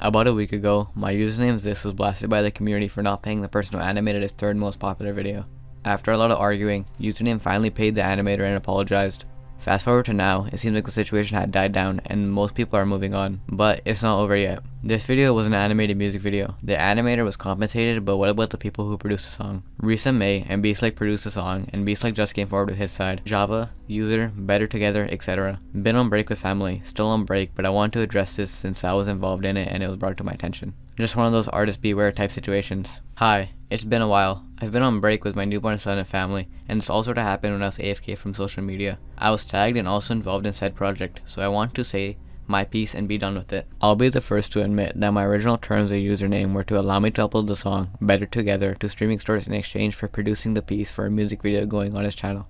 About a week ago, MyUsernamesThis was blasted by the community for not paying the person who animated his third most popular video. After a lot of arguing, Username finally paid the animator and apologized. Fast forward to now, it seems like the situation had died down and most people are moving on, but it's not over yet. This video was an animated music video. The animator was compensated, but what about the people who produced the song? Risa May and Beastlike produced the song, and Beastlike just came forward with his side. Java, User, Better Together, etc. Been on break with family, still on break, but I want to address this since I was involved in it and it was brought to my attention. Just one of those artist beware type situations. Hi, it's been a while. I've been on break with my newborn son and family, and this all sort of happened when I was AFK from social media. I was tagged and also involved in said project, so I want to say my piece and be done with it. I'll be the first to admit that my original terms of username were to allow me to upload the song Better Together to streaming stores in exchange for producing the piece for a music video going on his channel.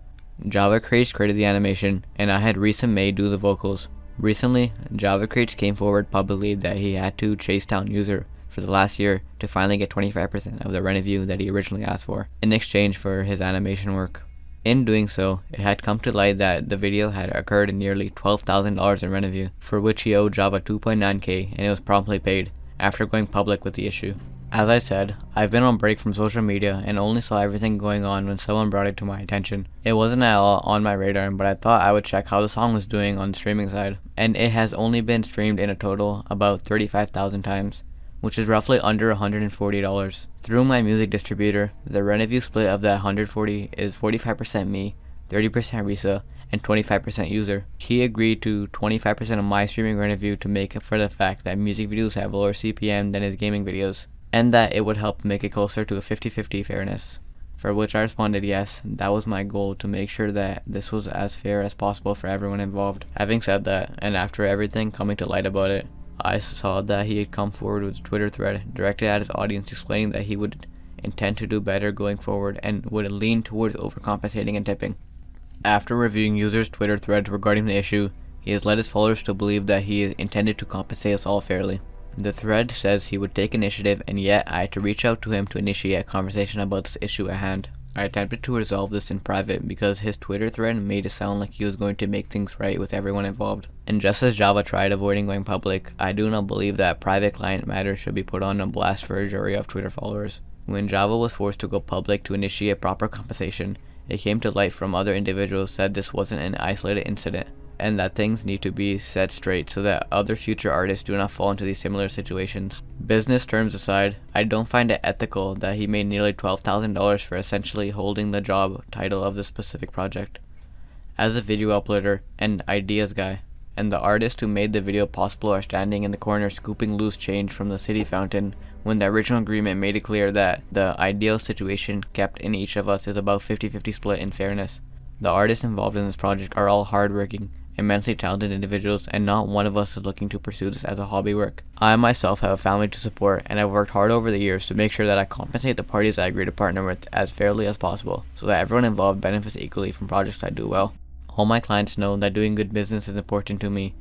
Java Crates created the animation, and I had Risa May do the vocals. Recently, Java Crates came forward publicly that he had to chase down User for the last year to finally get 25% of the revenue that he originally asked for in exchange for his animation work. In doing so, it had come to light that the video had occurred in nearly $12,000 in revenue, for which he owed Java 2.9k, and it was promptly paid after going public with the issue. As I said, I've been on break from social media and only saw everything going on when someone brought it to my attention. It wasn't at all on my radar, but I thought I would check how the song was doing on the streaming side, and it has only been streamed in a total about 35,000 times, which is roughly under $140. Through my music distributor, the revenue split of that 140 is 45% me, 30% Risa, and 25% User. He agreed to 25% of my streaming revenue to make up for the fact that music videos have lower CPM than his gaming videos, and that it would help make it closer to a 50-50 fairness. For which I responded yes, that was my goal, to make sure that this was as fair as possible for everyone involved. Having said that, and after everything coming to light about it, I saw that he had come forward with a Twitter thread directed at his audience explaining that he would intend to do better going forward and would lean towards overcompensating and tipping. After reviewing User's Twitter thread regarding the issue, he has led his followers to believe that he intended to compensate us all fairly. The thread says he would take initiative, and yet I had to reach out to him to initiate a conversation about this issue at hand. I attempted to resolve this in private because his Twitter thread made it sound like he was going to make things right with everyone involved. And just as Java tried avoiding going public, I do not believe that private client matters should be put on a blast for a jury of Twitter followers. When Java was forced to go public to initiate proper compensation, it came to light from other individuals that this wasn't an isolated incident, and that things need to be set straight so that other future artists do not fall into these similar situations. Business terms aside, I don't find it ethical that he made nearly $12,000 for essentially holding the job title of this specific project. As a video uploader and ideas guy, and the artist who made the video possible are standing in the corner scooping loose change from the city fountain when the original agreement made it clear that the ideal situation kept in each of us is about 50-50 split in fairness. The artists involved in this project are all hardworking, immensely talented individuals, and not one of us is looking to pursue this as a hobby work. I myself have a family to support, and I've worked hard over the years to make sure that I compensate the parties I agree to partner with as fairly as possible, so that everyone involved benefits equally from projects I do well. All my clients know that doing good business is important to me,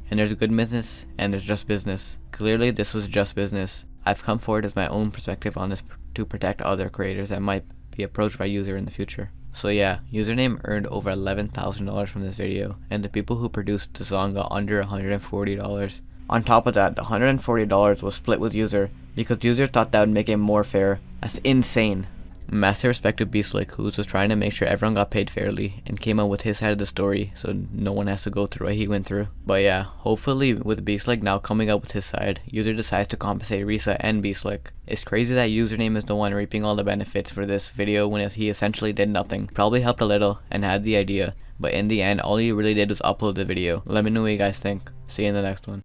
and there's good business and there's just business. Clearly this was just business. I've come forward as my own perspective on this to protect other creators that might be approached by User in the future. So yeah, Username earned over $11,000 from this video, and the people who produced the song got under $140. On top of that, the $140 was split with User, because User thought that would make it more fair. That's insane. Massive respect to Beastlike, who was just trying to make sure everyone got paid fairly, and came up with his side of the story, so no one has to go through what he went through. But yeah, hopefully with Beastlike now coming up with his side, User decides to compensate Risa and Beastlike. It's crazy that Username is the one reaping all the benefits for this video when he essentially did nothing. Probably helped a little and had the idea, but in the end all he really did was upload the video. Let me know what you guys think. See you in the next one.